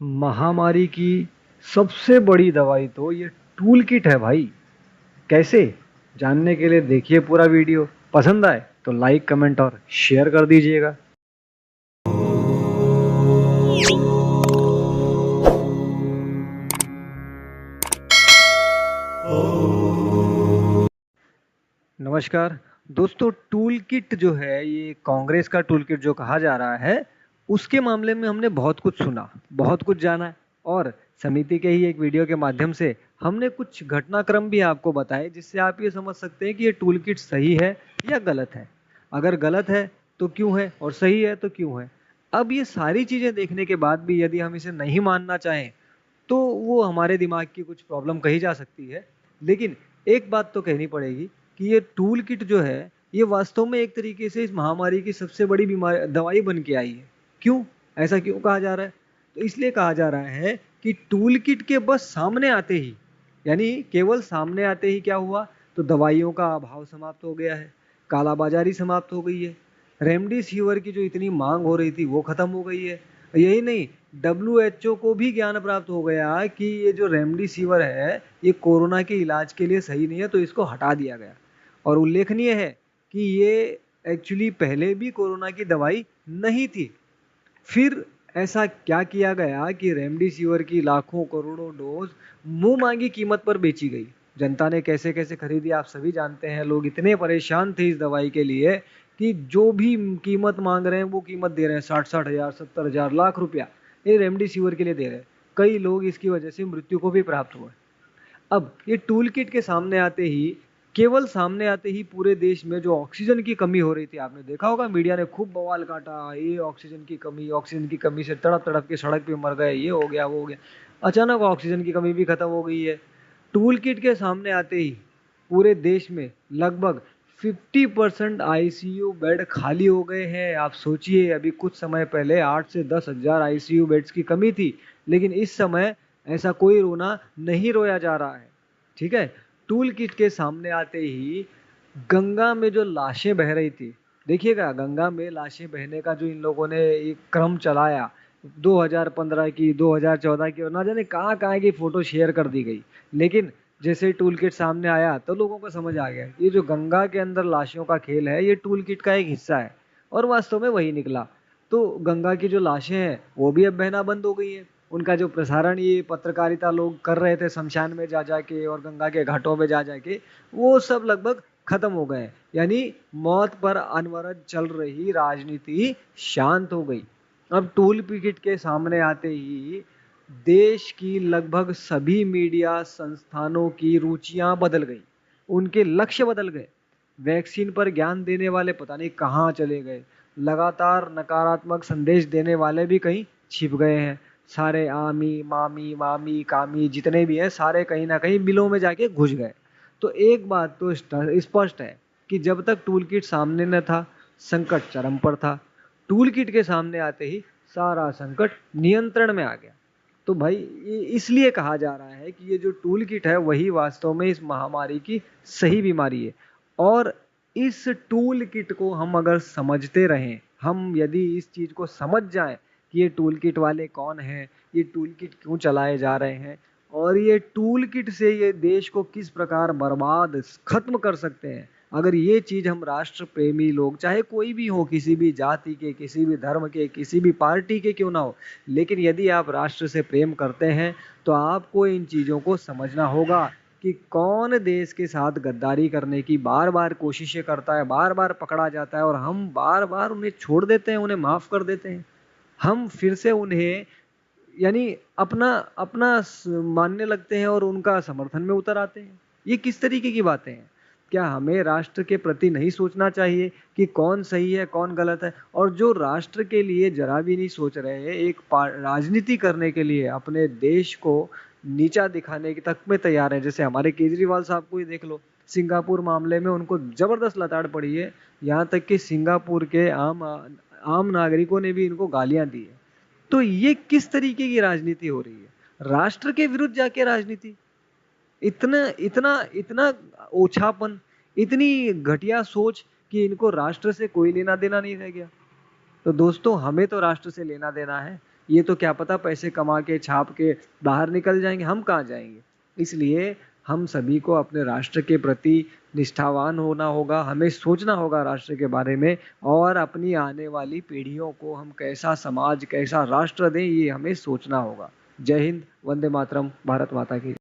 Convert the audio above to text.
महामारी की सबसे बड़ी दवाई तो ये टूल किट है भाई। कैसे जानने के लिए देखिए पूरा वीडियो। पसंद आए तो लाइक कमेंट और शेयर कर दीजिएगा। नमस्कार दोस्तों, टूल किट जो है ये कांग्रेस का टूल किट जो कहा जा रहा है, उसके मामले में हमने बहुत कुछ सुना, बहुत कुछ जाना और समिति के ही एक वीडियो के माध्यम से हमने कुछ घटनाक्रम भी आपको बताए, जिससे आप ये समझ सकते हैं कि ये टूल किट सही है या गलत है। अगर गलत है तो क्यों है और सही है तो क्यों है। अब ये सारी चीजें देखने के बाद भी यदि हम इसे नहीं मानना चाहें तो वो हमारे दिमाग की कुछ प्रॉब्लम कही जा सकती है। लेकिन एक बात तो कहनी पड़ेगी कि ये टूल किट जो है ये वास्तव में एक तरीके से इस महामारी की सबसे बड़ी बीमारी दवाई बन के आई है। क्यों? ऐसा क्यों कहा जा रहा है? तो इसलिए कहा जा रहा है कि टूल किट के बस सामने आते ही, यानी केवल सामने आते ही क्या हुआ, तो दवाइयों का अभाव समाप्त हो गया है, कालाबाजारी समाप्त हो गई है, रेमडेसिविर की जो इतनी मांग हो रही थी वो खत्म हो गई है। यही नहीं, डब्ल्यूएचओ को भी ज्ञान प्राप्त हो गया कि ये जो रेमडेसिविर है ये कोरोना के इलाज के लिए सही नहीं है, तो इसको हटा दिया गया। और उल्लेखनीय है कि ये एक्चुअली पहले भी कोरोना की दवाई नहीं थी। फिर ऐसा क्या किया गया कि रेमडेसिविर की लाखों करोड़ों डोज मुंह मांगी कीमत पर बेची गई। जनता ने कैसे कैसे खरीदी आप सभी जानते हैं। लोग इतने परेशान थे इस दवाई के लिए कि जो भी कीमत मांग रहे हैं वो कीमत दे रहे हैं, 60-60 हजार, 70 हजार, लाख रुपया ये रेमडेसिविर के लिए दे रहे हैं। कई लोग इसकी वजह से मृत्यु को भी प्राप्त हुए। अब ये टूल किट के सामने आते ही, केवल सामने आते ही पूरे देश में जो ऑक्सीजन की कमी हो रही थी, आपने देखा होगा मीडिया ने खूब बवाल काटा, ये ऑक्सीजन की कमी से तड़प तड़प के सड़क पे मर गए, ये हो गया वो हो गया। अचानक ऑक्सीजन की कमी भी खत्म हो गई है। टूल किट के सामने आते ही पूरे देश में लगभग 50% आईसीयू बेड खाली हो गए हैं। आप सोचिए, अभी कुछ समय पहले 8 से 10 हजार आईसीयू बेड्स की कमी थी, लेकिन इस समय ऐसा कोई रोना नहीं रोया जा रहा है। ठीक है। टूल किट के सामने आते ही गंगा में जो लाशें बह रही थी, देखिएगा गंगा में लाशें बहने का जो इन लोगों ने एक क्रम चलाया, 2015 की, 2014 की, और ना जाने कहाँ कहाँ की फोटो शेयर कर दी गई। लेकिन जैसे टूल किट सामने आया तो लोगों को समझ आ गया ये जो गंगा के अंदर लाशों का खेल है ये टूल किट का एक हिस्सा है। और वास्तव में वही निकला। तो गंगा की जो लाशें हैं वो भी अब बहना बंद हो गई है। उनका जो प्रसारण ये पत्रकारिता लोग कर रहे थे शमशान में जा जाके और गंगा के घाटों में जा जाके, वो सब लगभग खत्म हो गए। यानी मौत पर अनवरत चल रही राजनीति शांत हो गई। अब टूल पिकेट के सामने आते ही देश की लगभग सभी मीडिया संस्थानों की रुचियां बदल गई, उनके लक्ष्य बदल गए। वैक्सीन पर ज्ञान देने वाले पता नहीं कहाँ चले गए, लगातार नकारात्मक संदेश देने वाले भी कहीं छिप गए हैं। सारे आमी मामी मामी कामी जितने भी हैं सारे कहीं ना कहीं बिलों में जाके घुस गए। तो एक बात तो स्पष्ट है कि जब तक टूल किट सामने न था संकट चरम पर था। टूल किट के सामने आते ही सारा संकट नियंत्रण में आ गया। तो भाई ये इसलिए कहा जा रहा है कि ये जो टूल किट है वही वास्तव में इस महामारी की सही बीमारी है। और इस टूल किट को हम अगर समझते रहें, हम यदि इस चीज को समझ जाएं कि ये टूल किट वाले कौन हैं, ये टूल किट क्यों चलाए जा रहे हैं, और ये टूल किट से ये देश को किस प्रकार बर्बाद खत्म कर सकते हैं, अगर ये चीज हम राष्ट्र प्रेमी लोग, चाहे कोई भी हो, किसी भी जाति के, किसी भी धर्म के, किसी भी पार्टी के क्यों ना हो, लेकिन यदि आप राष्ट्र से प्रेम करते हैं तो आपको इन चीजों को समझना होगा कि कौन देश के साथ गद्दारी करने की बार बार कोशिशें करता है, बार बार पकड़ा जाता है, और हम बार बार उन्हें छोड़ देते हैं, उन्हें माफ कर देते हैं। हम फिर से उन्हें, यानी अपना अपना मानने लगते हैं और उनका समर्थन में उतर आते हैं। ये किस तरीके की बातें हैं? क्या हमें राष्ट्र के प्रति नहीं सोचना चाहिए कि कौन सही है कौन गलत है? और जो राष्ट्र के लिए जरा भी नहीं सोच रहे हैं, एक राजनीति करने के लिए अपने देश को नीचा दिखाने की तक में तैयार है, जैसे हमारे केजरीवाल साहब को ही देख लो। सिंगापुर मामले में उनको जबरदस्त लताड़ पड़ी है, यहाँ तक कि सिंगापुर के आम आम नागरिकों ने भी इनको गालियां दी है। तो ये किस तरीके की राजनीति हो रही है? राष्ट्र के विरुद्ध जाके राजनीति, इतना इतना इतना ओछापन, इतनी घटिया सोच कि इनको राष्ट्र से कोई लेना देना नहीं रह गया। तो दोस्तों, हमें तो राष्ट्र से लेना देना है। ये तो क्या पता पैसे कमा के छाप के बाहर निकल जाएंगे, हम कहाँ जाएंगे। इसलिए हम सभी को अपने राष्ट्र के प्रति निष्ठावान होना होगा, हमें सोचना होगा राष्ट्र के बारे में, और अपनी आने वाली पीढ़ियों को हम कैसा समाज कैसा राष्ट्र दें ये हमें सोचना होगा। जय हिंद, वंदे मातरम, भारत माता की।